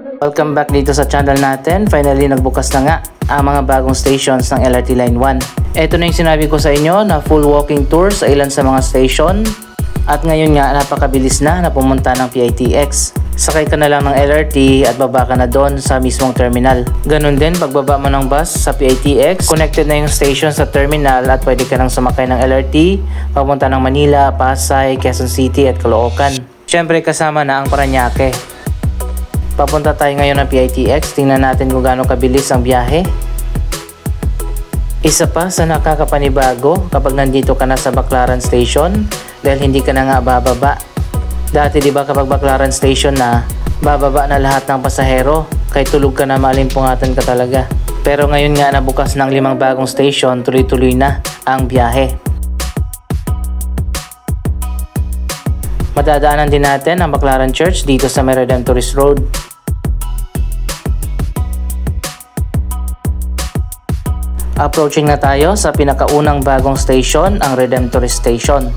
Welcome back dito sa channel natin. Finally, nagbukas na nga ang mga bagong stations ng LRT Line 1. Ito na yung sinabi ko sa inyo na full walking tour sa ilan sa mga station. At ngayon nga, napakabilis na pumunta ng PITX. Sakay ka na lang ng LRT at baba ka na doon sa mismong terminal. Ganon din, pagbaba mo ng bus sa PITX, connected na yung station sa terminal at pwede ka nang sumakay ng LRT papunta ng Manila, Pasay, Quezon City at Caloocan. Siyempre kasama na ang Parañaque. Papunta tayo ngayon ng PITX, tingnan natin kung gaano kabilis ang biyahe. Isa pa sa nakakapanibago kapag nandito ka na sa Baclaran Station dahil hindi ka na nga bababa. Dati diba kapag Baclaran Station na, bababa na lahat ng pasahero, kahit tulog ka na malimpungatan ka talaga. Pero ngayon nga nabukas ng 5 bagong station, tuloy-tuloy na ang biyahe. Madadaanan din natin ang Baclaran Church dito sa may Redemptorist Road. Approaching na tayo sa pinakaunang bagong station, ang Redemptorist Station.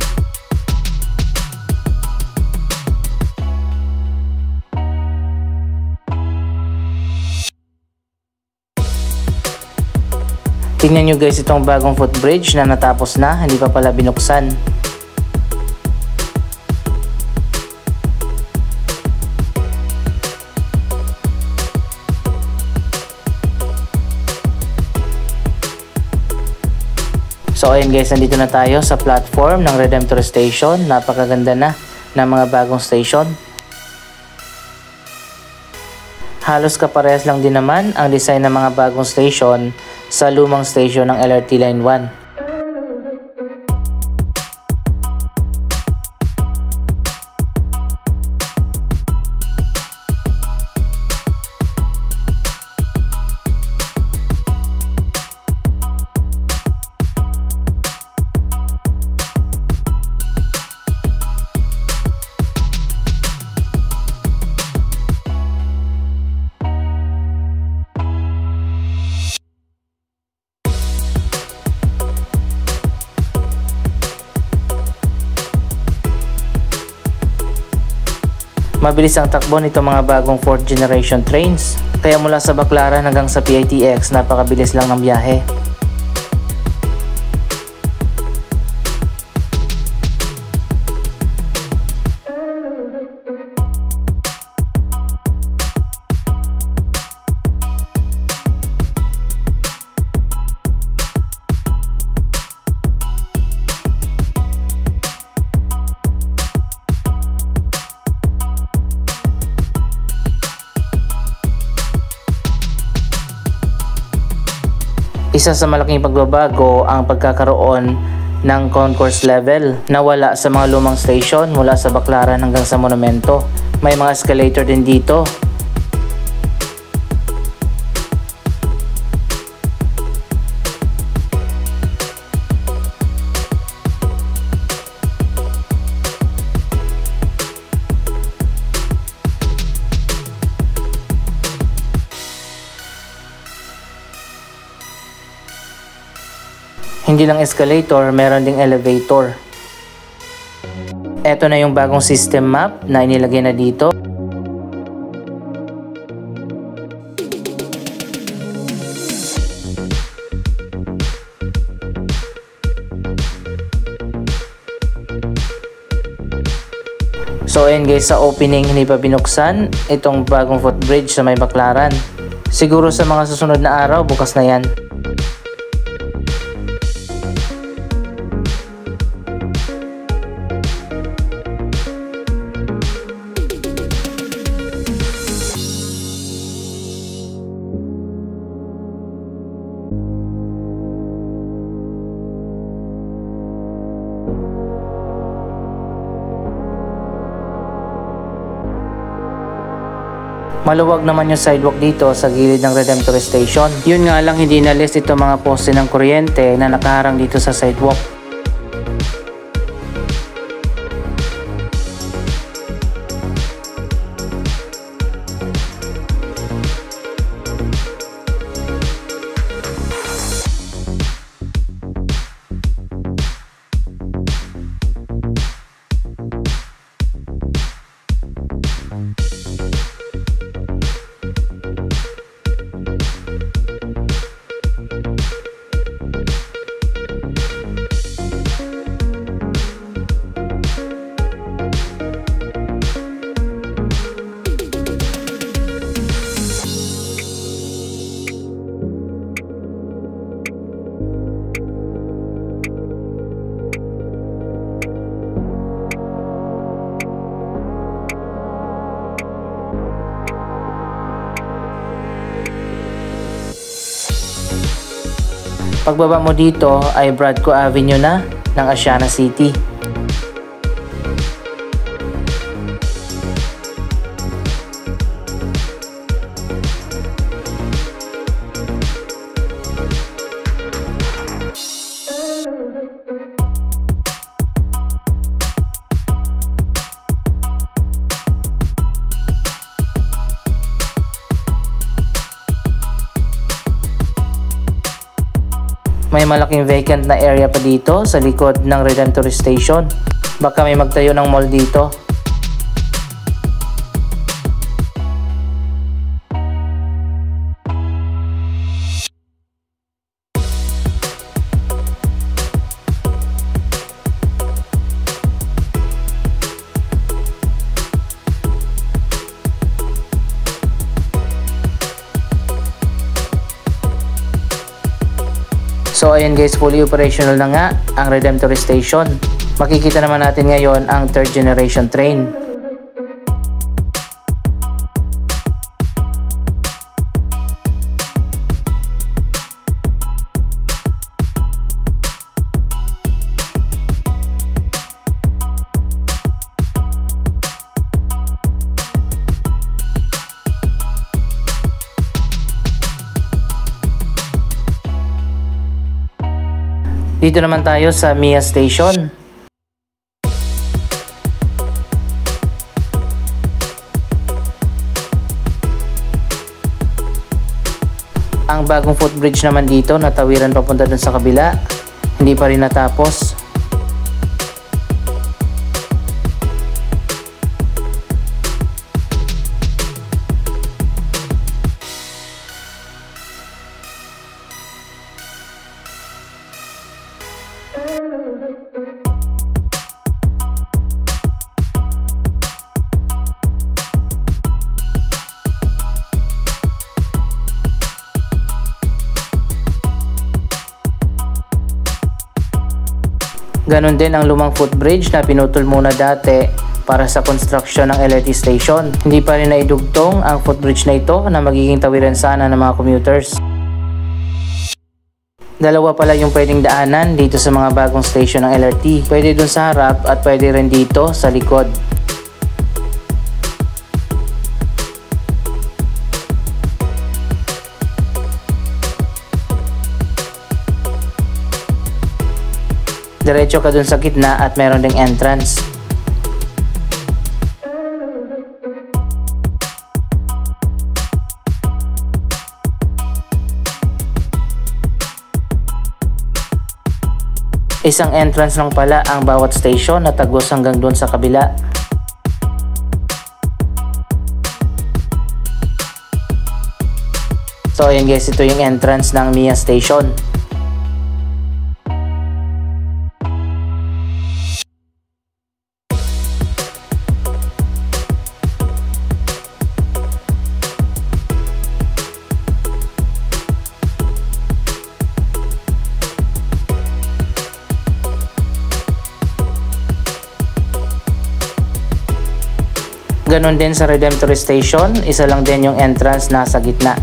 Tingnan nyo guys itong bagong footbridge na natapos na, hindi pa pala binuksan. So ayun guys, nandito na tayo sa platform ng Redemptorist Station. Napakaganda na ng mga bagong station. Halos kaparehas lang din naman ang design ng mga bagong station sa lumang station ng LRT Line 1. Mabilis ang takbo nito mga bagong 4th generation trains. Kaya mula sa Baclaran hanggang sa PITX, napakabilis lang ng biyahe. Isa sa malaking pagbabago ang pagkakaroon ng concourse level na wala sa mga lumang station mula sa Baclaran hanggang sa Monumento. May mga escalator din dito. Hindi lang escalator, meron ding elevator. Ito na yung bagong system map na inilagay na dito. So ayun guys, sa opening hindi pa binuksan itong bagong footbridge sa may Baclaran. Siguro sa mga susunod na araw, bukas na yan. Maluwag naman yung sidewalk dito sa gilid ng Redemptorist Station. Yun nga lang, hindi nalis ito mga poste ng kuryente na nakaharang dito sa sidewalk. Pagbaba mo dito ay Bradco Avenue na ng Asiana City. May malaking vacant na area pa dito sa likod ng Redemptorist Station. Baka may magtayo ng mall dito. So ayan guys, fully operational na nga ang Redemptorist Station. Makikita naman natin ngayon ang 3rd generation train. Dito naman tayo sa Mia Station. Ang bagong footbridge naman dito, natawiran papunta dun sa kabila. Hindi pa rin natapos. Ganon din ang lumang footbridge na pinutol muna dati para sa construction ng LRT station. Hindi pa rin naidugtong ang footbridge na ito na magiging tawiran sana ng mga commuters. Dalawa pala yung pwedeng daanan dito sa mga bagong station ng LRT. Pwede dun sa harap at pwede rin dito sa likod. Diretso ka dun sa gitna at meron ding entrance. Isang entrance lang pala ang bawat station na tagos hanggang dun sa kabila. So ayan guys, ito yung entrance ng Mia Station. Ganon din sa Redemptorist Station, isa lang din yung entrance nasa gitna.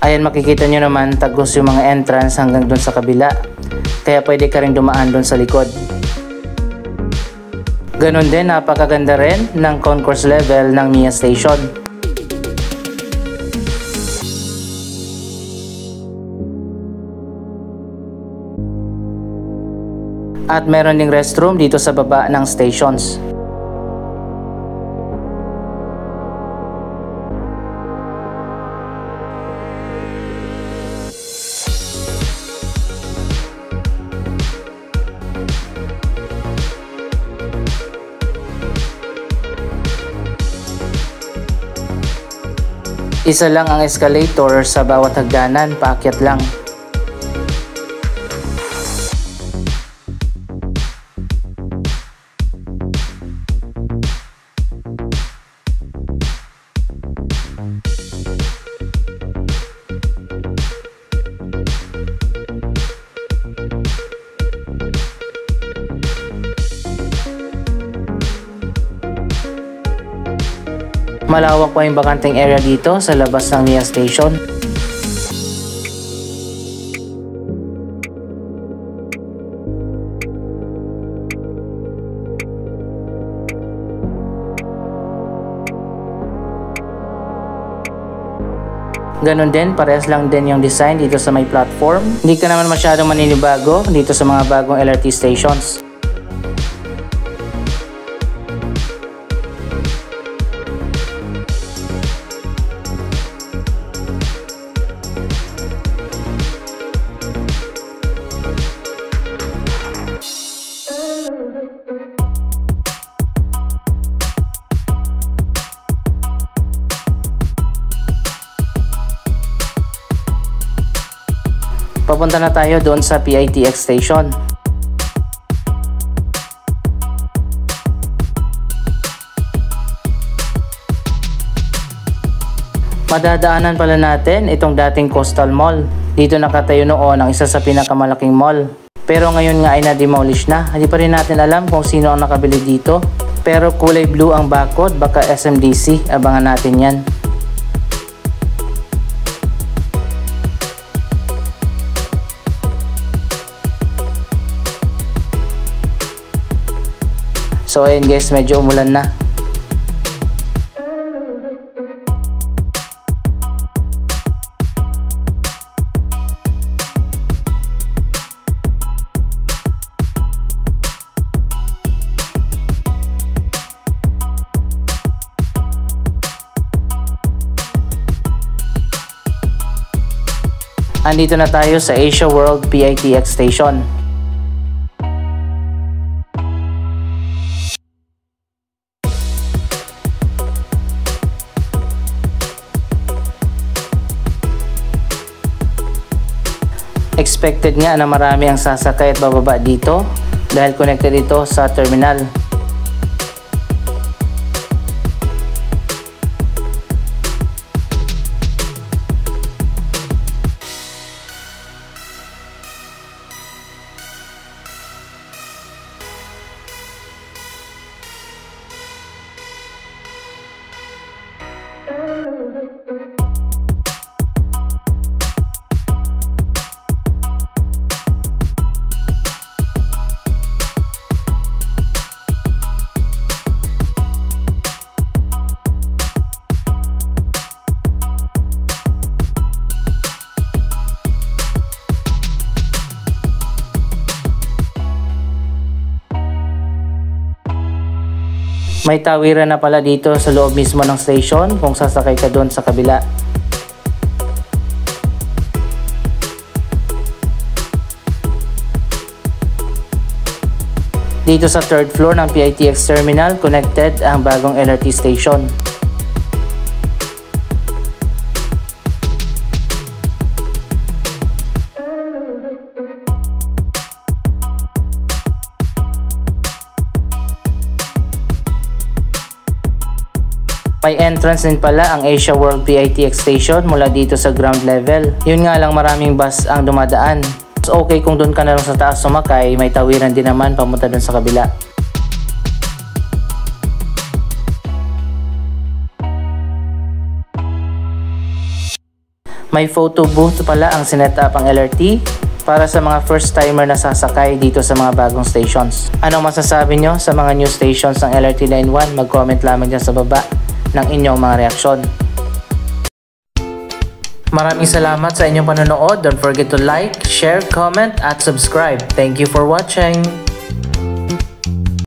Ayan, makikita nyo naman tagos yung mga entrance hanggang dun sa kabila. Kaya pwede ka rin dumaan dun sa likod. Ganon din, napakaganda rin ng concourse level ng Mia Station. At meron ding restroom dito sa baba ng stations. Isa lang ang escalator sa bawat hagdanan, paakyat lang. Malawak pa yung bakanteng area dito sa labas ng NIA station. Ganon din, parehas lang din yung design dito sa may platform. Hindi ka naman masyadong maninibago dito sa mga bagong LRT stations. Papunta na tayo doon sa PITX station. Madadaanan pala natin itong dating Coastal Mall. Dito nakatayo noon ang isa sa pinakamalaking mall. Pero ngayon nga ay na-demolish na. Hindi pa rin natin alam kung sino ang nakabili dito. Pero kulay blue ang bakod, baka SMDC. Abangan natin yan. So ayun guys, medyo umulan na. Andito na tayo sa Asia World PITX station. Expected nga na marami ang sasakay at bababa dito dahil connected ito sa terminal. May tawiran na pala dito sa loob mismo ng station kung sasakay ka doon sa kabila. Dito sa third floor ng PITX Terminal, connected ang bagong LRT station. May entrance din pala ang Asia World PITX station mula dito sa ground level. Yun nga lang, maraming bus ang dumadaan. So okay kung doon ka na lang sa taas sumakay, may tawiran din naman pamunta doon sa kabila. May photo booth pala ang sinet up ang LRT para sa mga first timer na sasakay dito sa mga bagong stations. Anong masasabi nyo sa mga new stations ng LRT Line 1? Mag-comment lamang dyan sa baba ng inyong mga reaksyon. Maraming salamat sa inyong panonood. Don't forget to like, share, comment, at subscribe. Thank you for watching!